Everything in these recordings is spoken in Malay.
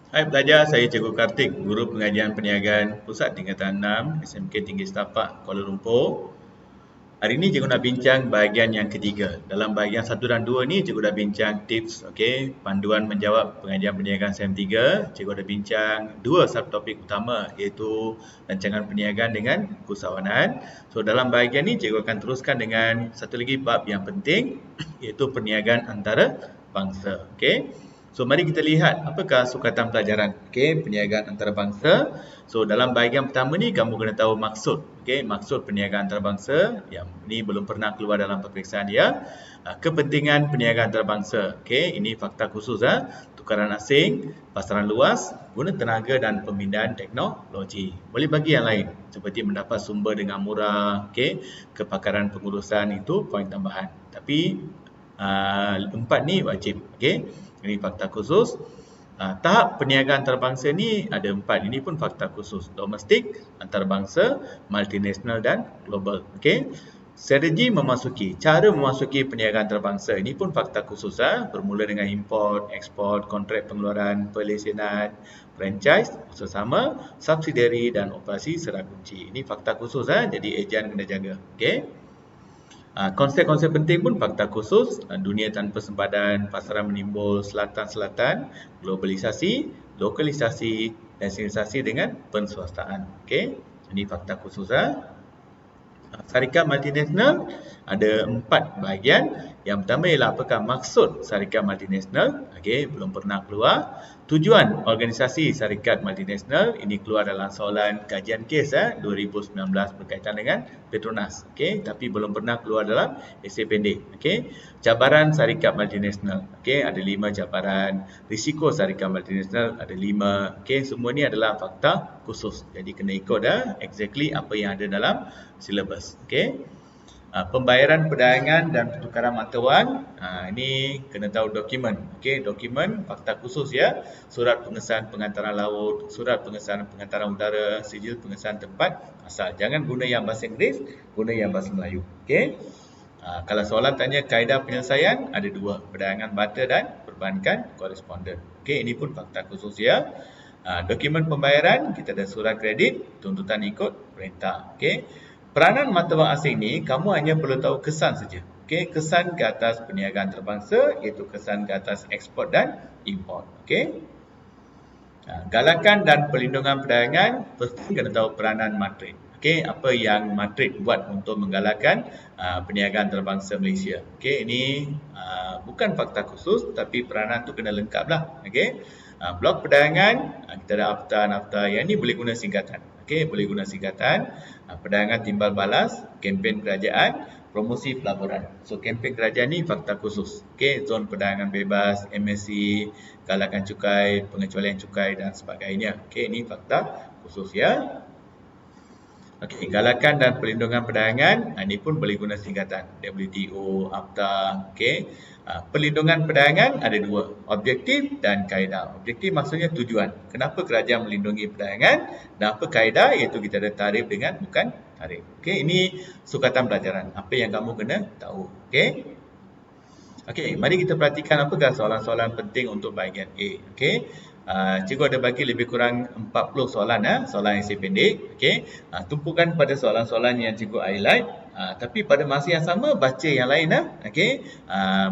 Hai pelajar, saya Cikgu Kartik, Guru Pengajian Perniagaan Pusat Tingkatan 6 SMK Tinggi Setapak, Kuala Lumpur. Hari ini Cikgu nak bincang bahagian yang ketiga. Dalam bahagian 1 dan 2 ni, Cikgu dah bincang tips, panduan menjawab pengajian perniagaan SEM 3. Cikgu ada bincang dua subtopik utama iaitu rancangan perniagaan dengan usahawanan. So dalam bahagian ni, Cikgu akan teruskan dengan satu lagi bab yang penting iaitu perniagaan antara bangsa. So mari kita lihat apakah sukatan pelajaran perniagaan antarabangsa. So dalam bahagian pertama ni kamu kena tahu maksud maksud perniagaan antarabangsa yang ni belum pernah keluar dalam peperiksaan dia. Kepentingan perniagaan antarabangsa. Ini fakta khusus tukaran asing, pasaran luas, guna tenaga dan pemindahan teknologi. Boleh bagi yang lain seperti mendapat sumber dengan murah, kepakaran pengurusan itu poin tambahan. Tapi empat ni wajib. Ini fakta khusus. Tahap perniagaan antarabangsa ni ada empat. Ini pun fakta khusus. Domestik, antarabangsa, multinasional dan global. Strategi memasuki. Cara memasuki perniagaan antarabangsa ini pun fakta khusus. Bermula dengan import, ekspor, kontrak pengeluaran, pelesenan, franchise, usaha sama, subsidiary dan operasi serah kunci. Ini fakta khusus. Jadi ejen kena jaga. Konsep-konsep penting pun fakta khusus, dunia tanpa sempadan, pasaran menimbul, selatan-selatan, globalisasi, lokalisasi, dan sinkronisasi dengan penswastaan. Ini fakta khusus. Syarikat multinasional ada 4 bahagian. Yang pertama ialah apakah maksud syarikat multinasional? Belum pernah keluar. Tujuan organisasi syarikat multinasional ini keluar dalam soalan kajian kes 2019 berkaitan dengan Petronas. Tapi belum pernah keluar dalam esei pendek. Cabaran syarikat multinasional. Ada 5 cabaran. Risiko syarikat multinasional ada 5. Semua ni adalah fakta khusus. Jadi kena ikut exactly apa yang ada dalam silabus. Pembayaran perdagangan dan pertukaran mata wang, ini kena tahu dokumen. Dokumen fakta khusus surat pengesahan pengantaran laut, surat pengesahan pengantaran udara, sijil pengesahan tempat asal. Jangan guna yang bahasa Inggeris, guna yang bahasa Melayu. Kalau soalan tanya kaedah penyelesaian, ada 2, perdagangan barter dan perbankan koresponden. Ini pun fakta khusus dokumen pembayaran, kita ada surat kredit, tuntutan ikut perintah. Peranan mata wang asing ni, kamu hanya perlu tahu kesan saja. Kesan ke atas perniagaan antarabangsa, iaitu kesan ke atas ekspor dan import. Galakan dan perlindungan perdagangan, pasti kena tahu peranan Madrid. Apa yang Madrid buat untuk menggalakkan perniagaan antarabangsa Malaysia. Ini bukan fakta khusus, tapi peranan tu kena lengkap lah. Blok perdagangan, kita ada AFTA. Yang ni boleh guna singkatan. Boleh guna singkatan. Perdagangan timbal balas, kempen kerajaan, promosi pelaburan. So kempen kerajaan ni fakta khusus. Zon perdagangan bebas, MSC, galakan cukai, pengecualian cukai dan sebagainya. Ini fakta khusus galakan dan perlindungan perdagangan, ini pun boleh guna singkatan. WTO, AFTA. Perlindungan perdagangan ada 2, objektif dan kaedah. Objektif maksudnya tujuan. Kenapa kerajaan melindungi perdagangan? Dan apa kaedah? Iaitu kita ada tarif dengan bukan tarif. Ini sukatan pelajaran. Apa yang kamu kena tahu. Mari kita perhatikan apakah soalan-soalan penting untuk bahagian A. Cikgu ada bagi lebih kurang 40 soalan soalan esei pendek. Tumpukan pada soalan-soalan yang cikgu highlight. Tapi pada masa yang sama baca yang lain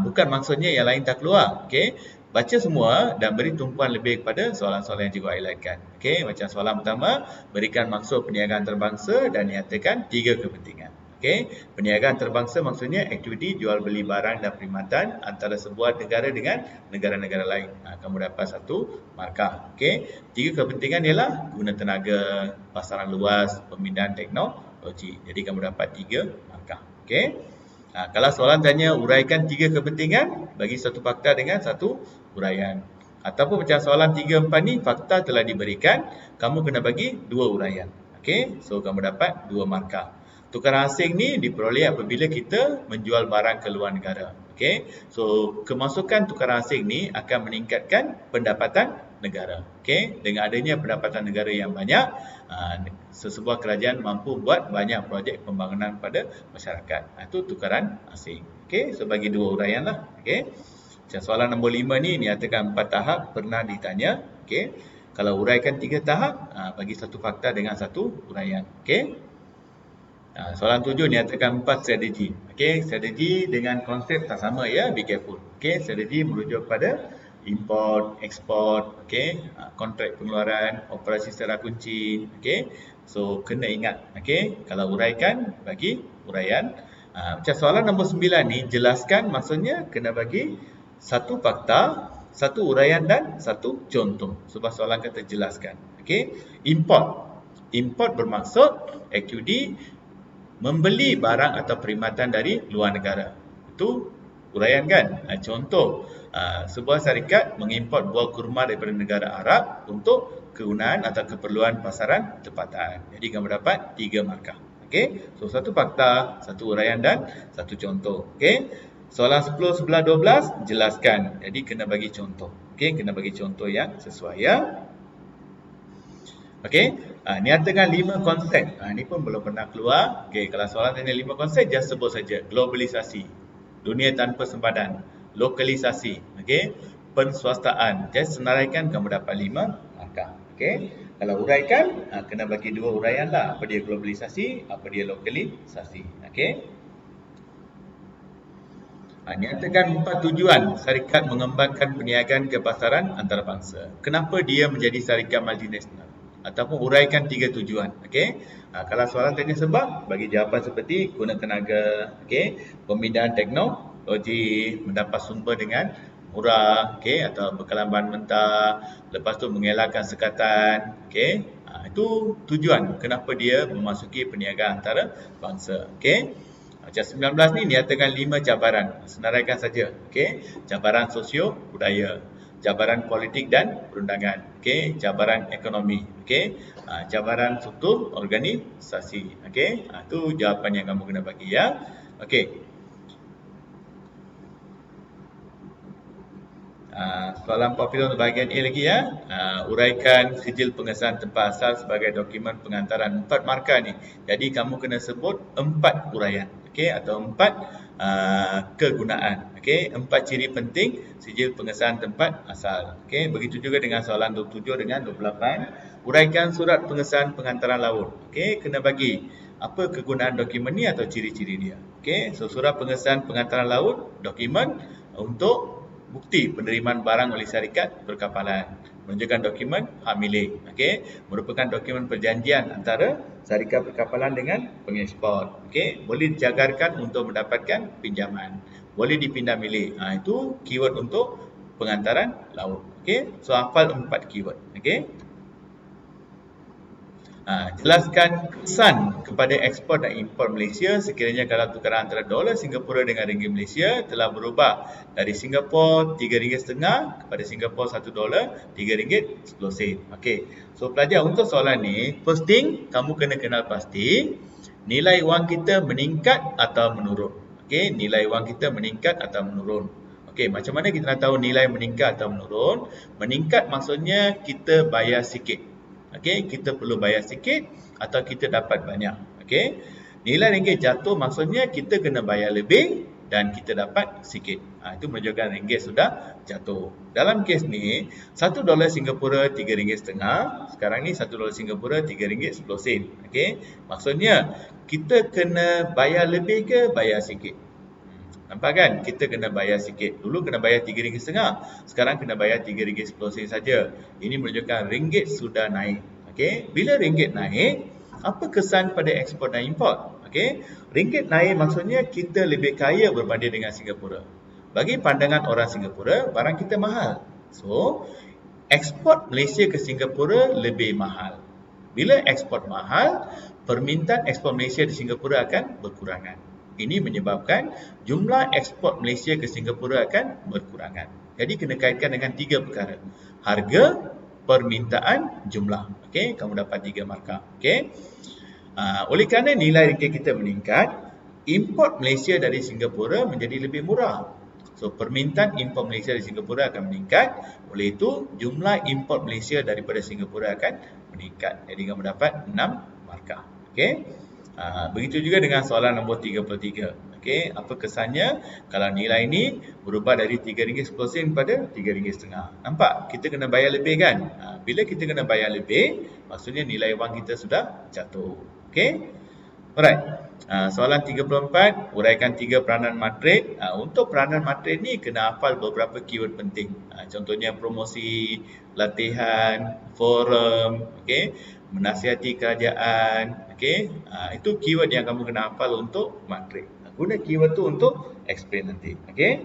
bukan maksudnya yang lain tak keluar. Baca semua dan beri tumpuan lebih kepada soalan-soalan yang cikgu highlightkan. Macam soalan pertama, berikan maksud perniagaan antarabangsa dan nyatakan 3 kepentingan. Perniagaan antarabangsa maksudnya aktiviti jual beli barang dan perkhidmatan antara sebuah negara dengan negara-negara lain. Kamu dapat 1 markah. 3 kepentingan ialah guna tenaga, pasaran luas, pemindahan teknologi. Jadi kamu dapat 3 markah. Kalau soalan tanya uraikan 3 kepentingan, bagi satu fakta dengan 1 uraian. Ataupun macam soalan 3, 4 ni fakta telah diberikan, kamu kena bagi 2 uraian. So kamu dapat 2 markah. Tukaran asing ni diperoleh apabila kita menjual barang ke luar negara. So kemasukan tukaran asing ni akan meningkatkan pendapatan negara. Dengan adanya pendapatan negara yang banyak, sesebuah kerajaan mampu buat banyak projek pembangunan pada masyarakat. Itu tukaran asing. So bagi 2 uraian lah. Macam soalan nombor 5 ni nyatakan 4 tahap pernah ditanya Okey. Kalau uraikan 3 tahap, bagi satu fakta dengan satu uraian. Okey. Soalan 7 nyatakan 4 strategi. Okey, strategi dengan konsep tak sama ya, be careful. Okey, strategi merujuk pada import, export, okey, kontrak pengeluaran, operasi secara kunci, okey. So kena ingat, okey, kalau uraikan bagi uraian. Macam soalan nombor 9 ni jelaskan, maksudnya kena bagi satu fakta, satu uraian dan satu contoh. Sebab soalan kata jelaskan. Okey, import. Import bermaksud AQD membeli barang atau perkhidmatan dari luar negara. Itu uraian kan? Contoh, sebuah syarikat mengimport buah kurma daripada negara Arab untuk kegunaan atau keperluan pasaran tempatan. Jadi kamu dapat 3 markah. Okey, so satu fakta, satu uraian dan satu contoh. Okey, soalan 10, 11, 12 jelaskan. Jadi kena bagi contoh. Okey, kena bagi contoh yang sesuai ya. Okey, nyatakan 5 konsep. Ini pun belum pernah keluar. Okey, kalau soalan tanya 5 konsep, just sebut saja. Globalisasi, dunia tanpa sempadan, lokalisasi, okey, penswastaan. Just senaraikan, kamu dapat 5 markah. Okey, kalau uraikan, kena bagi 2 uraian lah. Apa dia globalisasi, apa dia lokalisasi. Okey. Nyatakan 4 tujuan syarikat mengembangkan perniagaan ke pasaran antarabangsa. Kenapa dia menjadi syarikat multinasional? Ataupun uraikan 3 tujuan. Okey. Kalau soalan tanya sebab, bagi jawapan seperti guna tenaga, okey, pemindahan teknologi, mendapat sumber dengan murah, okey, atau bekalan bahan mentah, lepas tu mengelakkan sekatan, okey. Itu tujuan kenapa dia memasuki perniagaan antarabangsa. Okey. Macam 19 ni nyatakan 5 cabaran. Senaraikan saja. Okey. Cabaran sosio budaya, cabaran politik dan perundangan, okey, cabaran ekonomi, okey, cabaran struktur organisasi, okey. Itu jawapan yang kamu kena bagi ya. Okey. Soalan popular untuk bahagian A lagi ya. Uraikan sijil pengesahan tempat asal sebagai dokumen pengantaran. 4 markah ni. Jadi kamu kena sebut 4 uraian, okey, atau 4 kegunaan. Okey, 4 ciri penting sijil pengesahan tempat asal. Okey, begitu juga dengan soalan 27 dengan 28. Uraikan surat pengesahan pengantaran laut. Okey, kena bagi apa kegunaan dokumen ni atau ciri-ciri dia. Okey, so surat pengesahan pengantaran laut, dokumen untuk bukti penerimaan barang oleh syarikat berkapalan. Menunjukkan dokumen hak milik. Okey, merupakan dokumen perjanjian antara syarikat berkapalan dengan pengekspor. Okey, boleh dijagarkan untuk mendapatkan pinjaman. Boleh dipindah milik. Itu keyword untuk pengantaran laut. Okey, so hafal 4 keyword. Okey. Jelaskan kesan kepada ekspor dan import Malaysia sekiranya kalau tukaran antara dolar Singapura dengan ringgit Malaysia telah berubah dari Singapura RM3.50 kepada Singapura $1, RM3.10. Okey. So pelajar, untuk soalan ni, first thing kamu kena kenal pasti nilai wang kita meningkat atau menurun. Okey, nilai wang kita meningkat atau menurun. Okey, macam mana kita nak tahu nilai meningkat atau menurun? Meningkat maksudnya kita bayar sikit. Okey, kita perlu bayar sikit atau kita dapat banyak. Okey. Nilai ringgit jatuh maksudnya kita kena bayar lebih dan kita dapat sikit. Itu menunjukkan ringgit sudah jatuh. Dalam kes ni, $1 Singapura RM3.50. Sekarang ni $1 Singapura RM3.10. Okey. Maksudnya kita kena bayar lebih ke bayar sikit? Nampak kan? Kita kena bayar sikit. Dulu kena bayar RM3.50. Sekarang kena bayar RM3.10 saja. Ini menunjukkan ringgit sudah naik. Okey, bila ringgit naik, apa kesan pada ekspor dan import? Okey, ringgit naik maksudnya kita lebih kaya berbanding dengan Singapura. Bagi pandangan orang Singapura, barang kita mahal. So, ekspor Malaysia ke Singapura lebih mahal. Bila ekspor mahal, permintaan ekspor Malaysia di Singapura akan berkurangan. Ini menyebabkan jumlah ekspor Malaysia ke Singapura akan berkurangan. Jadi kena kaitkan dengan 3 perkara. Harga, permintaan, jumlah. Okey, kamu dapat 3 markah. Okey. Oleh kerana nilai ringgit kita meningkat, import Malaysia dari Singapura menjadi lebih murah. So, permintaan import Malaysia dari Singapura akan meningkat. Oleh itu, jumlah import Malaysia daripada Singapura akan meningkat. Jadi kamu dapat 6 markah. Okey. Begitu juga dengan soalan nombor 33. Okey, apa kesannya kalau nilai ni berubah dari RM3.10 kepada RM3.50? Nampak? Kita kena bayar lebih kan? Bila kita kena bayar lebih, maksudnya nilai wang kita sudah jatuh. Okey? Alright. Soalan 34, uraikan 3 peranan matrik. Untuk peranan matrik ni kena hafal beberapa keyword penting. Contohnya promosi, latihan, forum, okey, menasihati kerajaan, okey. Itu keyword yang kamu kena hafal untuk matrik. Guna keyword tu untuk explain nanti, okey.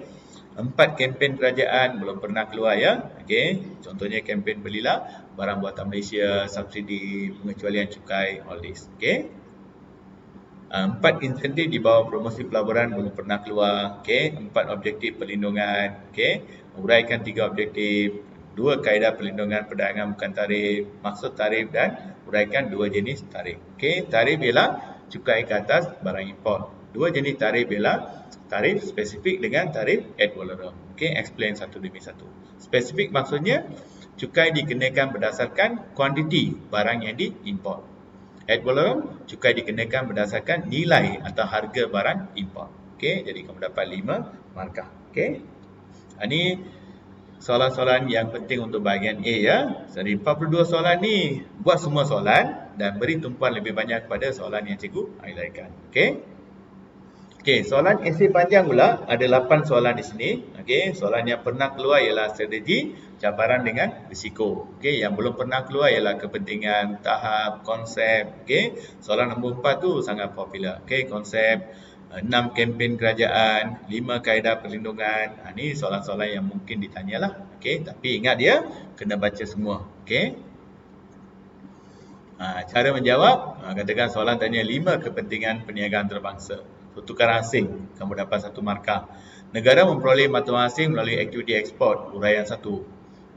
4 kempen kerajaan belum pernah keluar ya. Okey, contohnya kempen belilah barang buatan Malaysia, subsidi, pengecualian cukai, all this. Okey. 4 insentif di bawah promosi pelaburan belum pernah keluar. Okey, 4 objektif perlindungan. Okey, uraikan 3 objektif, 2 kaedah perlindungan perdagangan bukan tarif, maksud tarif dan uraikan 2 jenis tarif. Okey, tarif ialah cukai ke atas barang import. 2 jenis tarif ialah tarif spesifik dengan tarif ad valorem. Okey, explain satu demi satu. Spesifik maksudnya cukai dikenakan berdasarkan kuantiti barang yang diimport. Ad valorem, cukai dikenakan berdasarkan nilai atau harga barang import. Okey, jadi kamu dapat 5 markah. Okey. Ini soalan-soalan yang penting untuk bahagian A ya. Dari 42 soalan ni, buat semua soalan dan beri tumpuan lebih banyak kepada soalan yang cikgu highlightkan. Okey. Okey, soalan esei panjang pula ada 8 soalan di sini. Okey, soalan yang pernah keluar ialah strategi, cabaran dengan risiko. Okey, yang belum pernah keluar ialah kepentingan, tahap, konsep. Okey, soalan nombor 4 tu sangat popular. Okey, konsep, 6 kempen kerajaan, 5 kaedah perlindungan. Ini soalan-soalan yang mungkin ditanyalah. Okey, tapi ingat dia kena baca semua. Okey. Cara menjawab, katakan soalan tanya 5 kepentingan perniagaan antarabangsa. Pertukaran asing, kamu dapat 1 markah. Negara memperoleh mata wang asing melalui aktiviti ekspor, uraian 1.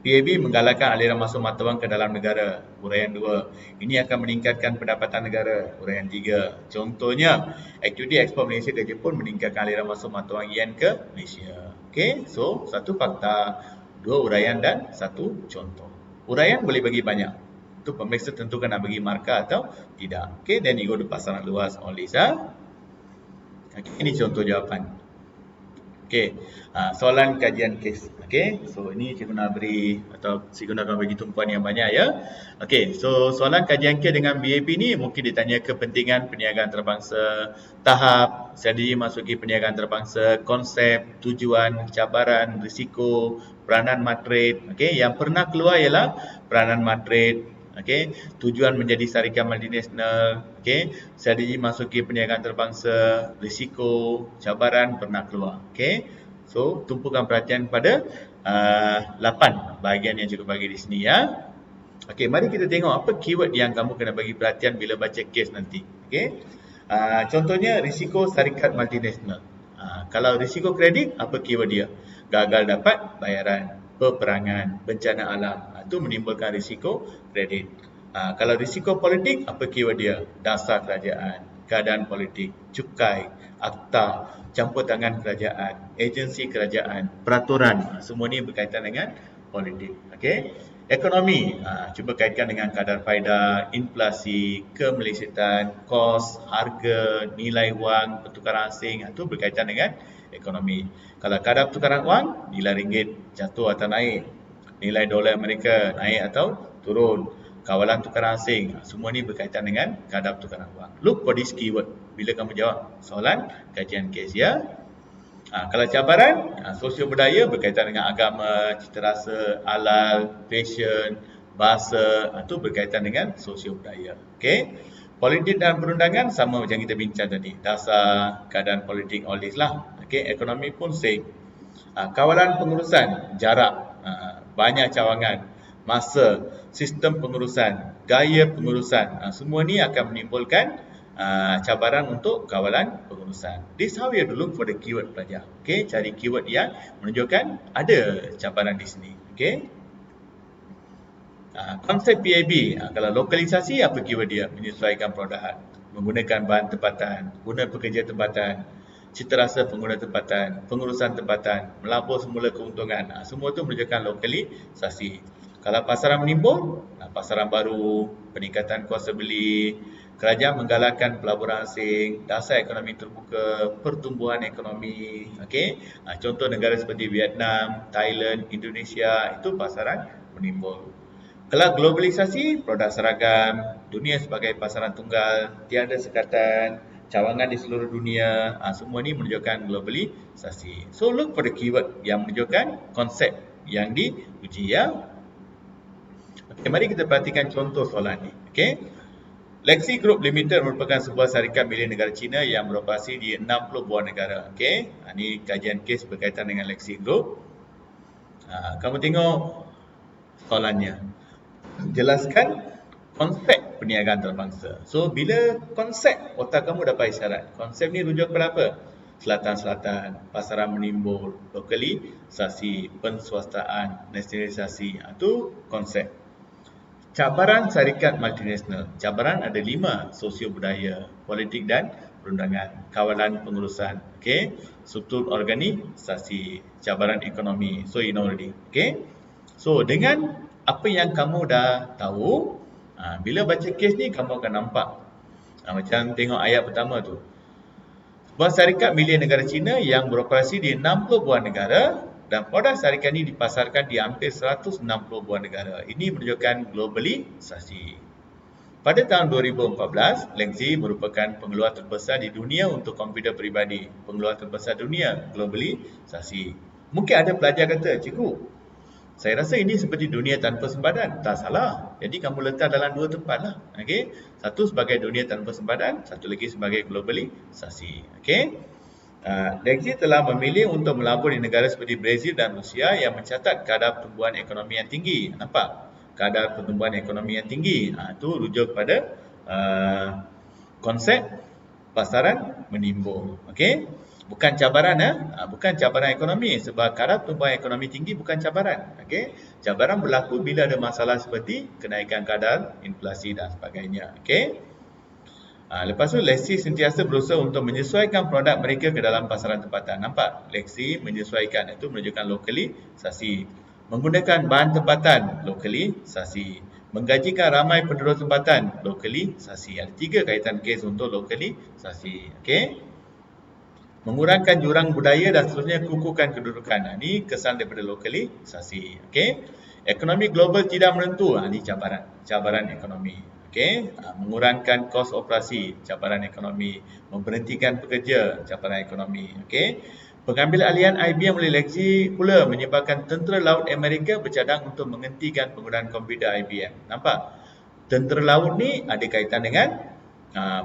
PAB menggalakkan aliran masuk mata wang ke dalam negara, uraian 2. Ini akan meningkatkan pendapatan negara, uraian 3. Contohnya, aktiviti ekspor Malaysia ke Jepun meningkatkan aliran masuk mata wang yen ke Malaysia. Okey, so 1 fakta, 2 uraian dan 1 contoh. Uraian boleh bagi banyak. Itu pemeriksa tentukan nak bagi markah atau tidak. Okey, then you go to pasaran luas, all this. Okay, ini contoh jawapan. Okey, soalan kajian kes. Okey, so ini cikgu nak beri atau cikgu nak bagi tumpuan yang banyak ya. Okey, so soalan kajian kes dengan BAP ni mungkin ditanya kepentingan perniagaan antarabangsa, tahap, strategi masuki perniagaan antarabangsa, konsep, tujuan, cabaran, risiko, peranan matrik. Okey, yang pernah keluar ialah peranan matrik. Okey, tujuan menjadi syarikat multinasional, okey, strategi masuki perniagaan antarabangsa, risiko, cabaran pernah keluar. Okey. So, tumpukan perhatian pada 8 bahagian yang cikgu bagi di sini ya. Okey, mari kita tengok apa keyword yang kamu kena bagi perhatian bila baca kes nanti. Okey. Contohnya risiko syarikat multinasional. Kalau risiko kredit, apa keyword dia? Gagal dapat bayaran, peperangan, bencana alam. Itu menimbulkan risiko kredit. Kalau risiko politik, apa keyword dia? Dasar kerajaan, keadaan politik, cukai, akta, campur tangan kerajaan, agensi kerajaan, peraturan. Semua ini berkaitan dengan politik. Okey. Ekonomi, cuba kaitkan dengan kadar faedah, inflasi, kemelisitan, kos, harga, nilai wang, pertukaran asing. Itu berkaitan dengan ekonomi. Kalau kadar pertukaran wang, nilai ringgit jatuh atau naik. Nilai dolar Amerika naik atau turun. Kawalan tukaran asing. Semua ni berkaitan dengan kadar pertukaran wang. Look for this keyword bila kamu jawab soalan kajian kes ya. Kalau cabaran, sosio budaya berkaitan dengan agama, cita rasa, halal, fashion, bahasa. Itu berkaitan dengan sosio budaya. Okey. Politik dan perundangan sama macam kita bincang tadi. Dasar, keadaan politik, all this lah. Okey. Ekonomi pun same. Kawalan pengurusan, jarak, banyak cawangan, masa, sistem pengurusan, gaya pengurusan. Semua ni akan menimbulkan cabaran untuk kawalan pengurusan. This how you have to look for the keyword pelajar. Okay, cari keyword yang menunjukkan ada cabaran di sini. Okay. Konsep PAB, kalau lokalisasi apa keyword dia? Menyesuaikan perodahan, menggunakan bahan tempatan, guna pekerja tempatan, cita rasa pengguna tempatan, pengurusan tempatan, melabur semula keuntungan. Semua itu menunjukkan lokalisasi. Kalau pasaran menimbul, pasaran baru, peningkatan kuasa beli, Kerajaan menggalakkan pelaburan asing, dasar ekonomi terbuka, pertumbuhan ekonomi. Contoh negara seperti Vietnam, Thailand, Indonesia, itu pasaran menimbul. Kelak globalisasi, produk seragam, dunia sebagai pasaran tunggal, tiada sekatan, cawangan di seluruh dunia, semua ini menunjukkan globalisasi. So look for the keyword yang menunjukkan konsep yang diuji ya. Mari kita perhatikan contoh soalan ni. Lexi Group Limited merupakan sebuah syarikat milik negara China yang beroperasi di 60 buah negara. Ini kajian kes berkaitan dengan Lexi Group. Kamu tengok soalannya. Jelaskan konsep perniagaan antarabangsa. So, bila konsep, otak kamu dapat isyarat. Konsep ni rujuk kepada apa? Selatan-selatan, pasaran menimbul, lokalisasi, penswastaan, nasionalisasi. Itu konsep. Cabaran syarikat multinasional. Cabaran ada 5. Sosio-budaya, politik dan perundangan, kawalan pengurusan, struktur organisasi, cabaran ekonomi. So, you know already. So, dengan apa yang kamu dah tahu, bila baca kes ni kamu akan nampak. Macam tengok ayat pertama tu. Sebuah syarikat milik negara China yang beroperasi di 60 buah negara dan produk syarikat ini dipasarkan di hampir 160 buah negara. Ini menunjukkan globalisasi. Pada tahun 2014, Lexi merupakan pengeluar terbesar di dunia untuk komputer peribadi. Pengeluar terbesar dunia, globalisasi. Mungkin ada pelajar kata, cikgu, saya rasa ini seperti dunia tanpa sempadan. Tak salah. Jadi kamu letak dalam 2 tempat lah. Satu sebagai dunia tanpa sempadan, satu lagi sebagai globalisasi. Lexi telah memilih untuk melabur di negara seperti Brazil dan Rusia yang mencatat kadar pertumbuhan ekonomi yang tinggi. Nampak? Kadar pertumbuhan ekonomi yang tinggi. Itu rujuk pada konsep pasaran menimbul. Bukan cabaran bukan cabaran ekonomi sebab kadar pertumbuhan ekonomi tinggi bukan cabaran. Cabaran berlaku bila ada masalah seperti kenaikan kadar inflasi dan sebagainya. Lepas tu Lexi sentiasa berusaha untuk menyesuaikan produk mereka ke dalam pasaran tempatan. Nampak? Lexi menyesuaikan, itu menunjukkan lokalisasi. Menggunakan bahan tempatan, lokalisasi. Menggajikan ramai penduduk tempatan, lokalisasi. Ada 3 kaitan kes untuk lokalisasi. Mengurangkan jurang budaya dan seterusnya kukuhkan kedudukan. Ini kesan daripada lokalisasi. Ekonomi global tidak menentu. Ini cabaran ekonomi. Mengurangkan kos operasi, cabaran ekonomi. Memberhentikan pekerja, cabaran ekonomi. Pengambil alihan IBM oleh Lexi pula menyebabkan tentera laut Amerika bercadang untuk menghentikan penggunaan komputer IBM. Nampak? Tentera laut ni ada kaitan dengan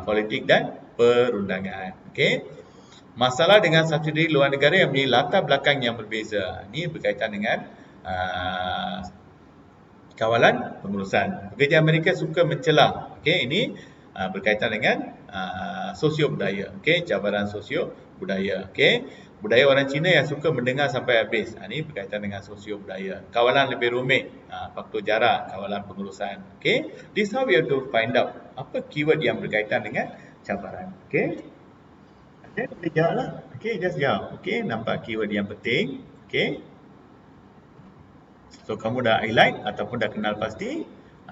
politik dan perundangan. Masalah dengan subsidi luar negara yang memiliki latar belakang yang berbeza. Ini berkaitan dengan kawalan pengurusan. Pekerja Amerika suka mencela. Ini berkaitan dengan sosio-budaya. Cabaran sosio-budaya. Budaya orang Cina yang suka mendengar sampai habis. Ini berkaitan dengan sosio-budaya. Kawalan lebih rumit. Faktor jarak, kawalan pengurusan. This how we have to find out apa keyword yang berkaitan dengan cabaran. Boleh jawab lah. Just jawab. Nampak keyword yang penting. So, kamu dah highlight ataupun dah kenal pasti.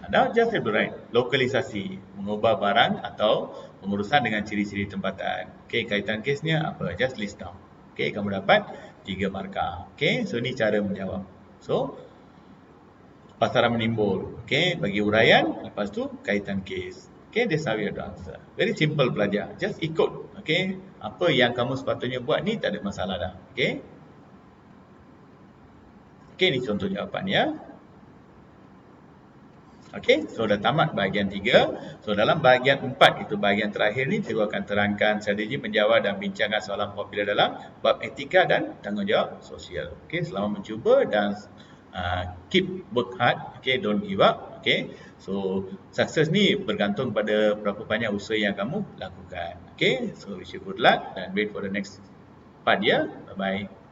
Now, just have to write. Lokalisasi. Mengubah barang atau pengurusan dengan ciri-ciri tempatan. Kaitan kesnya apa? Just list down. Kamu dapat 3 markah. So, ni cara menjawab. So, pasaran menimbul. Bagi uraian. Lepas tu, kaitan kes. That's how you have to answer. Very simple pelajar. Just ikut. Apa yang kamu sepatutnya buat ni tak ada masalah dah. Ni contoh jawapan ya. So dah tamat bahagian 3. So dalam bahagian 4, itu bahagian terakhir ni, cikgu akan terangkan strategi menjawab dan bincangkan soalan popular dalam bab etika dan tanggungjawab sosial. Selamat mencuba dan keep work hard. Don't give up. So sukses ni bergantung pada berapa banyak usaha yang kamu lakukan. So wish you good luck and wait for the next part ya. Bye bye.